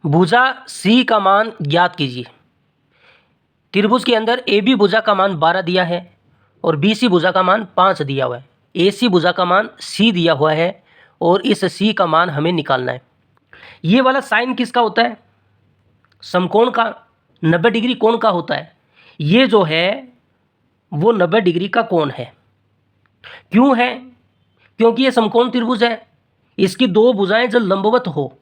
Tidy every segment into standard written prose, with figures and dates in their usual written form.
भुजा सी का मान ज्ञात कीजिए। त्रिभुज के अंदर ए बी भुजा का मान 12 दिया है और बी सी भुजा का मान 5 दिया हुआ है। ए सी भुजा का मान सी दिया हुआ है और इस सी का मान हमें निकालना है। ये वाला साइन किसका होता है? समकोण का, 90 डिग्री कोण का होता है। ये जो है वो 90 डिग्री का कोण है। क्यों है? क्योंकि ये समकोण त्रिभुज है। इसकी दो भुजाएं जब लंबवत हो,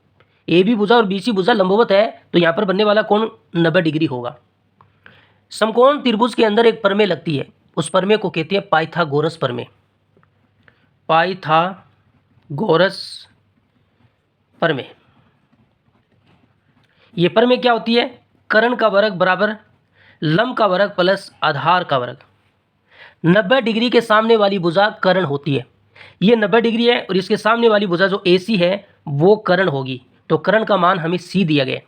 ए बी भुजा और बी सी भुजा लंबवत है, तो यहाँ पर बनने वाला कोण 90 डिग्री होगा। समकोण त्रिभुज के अंदर एक प्रमेय लगती है, उस प्रमेय को कहते हैं पाइथागोरस प्रमेय। पाइथागोरस प्रमेय। ये प्रमेय क्या होती है? कर्ण का वर्ग बराबर लंब का वर्ग प्लस आधार का वर्ग। 90 डिग्री के सामने वाली भुजा कर्ण होती है। ये 90 डिग्री है और इसके सामने वाली भुजा जो AC है वो कर्ण होगी, तो कर्ण का मान हमें C दिया गया।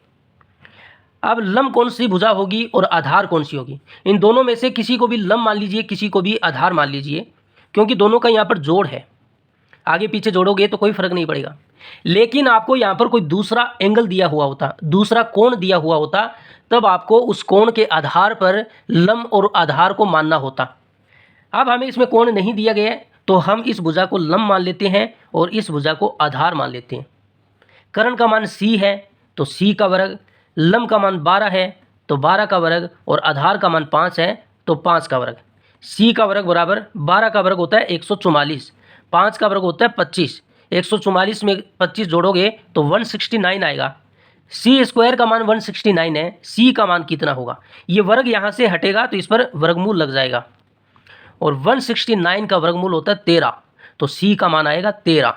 अब लंब कौन सी भुजा होगी और आधार कौन सी होगी? इन दोनों में से किसी को भी लंब मान लीजिए, किसी को भी आधार मान लीजिए, क्योंकि दोनों का यहाँ पर जोड़ है। आगे पीछे जोड़ोगे तो कोई फर्क नहीं पड़ेगा। लेकिन आपको यहाँ पर कोई दूसरा एंगल दिया हुआ होता, दूसरा कोण दिया हुआ होता, तब आपको उस कोण के आधार पर लंब और आधार को मानना होता। अब हमें इसमें कोण नहीं दिया गया है, तो हम इस भुजा को लंब मान लेते हैं और इस भुजा को आधार मान लेते हैं। कर्ण का मान C है तो C का वर्ग, लंब का मान 12 है तो 12 का वर्ग और आधार का मान 5 है तो 5 का वर्ग। C का वर्ग बराबर 12 का वर्ग होता है 144, 5 का वर्ग होता है 25। 144 में 25 जोड़ोगे तो 169 आएगा। C स्क्वायर का मान 169 है, C का मान कितना होगा? ये वर्ग यहाँ से हटेगा तो इस पर वर्गमूल लग जाएगा और 169 का वर्गमूल होता है 13, तो C का मान आएगा 13।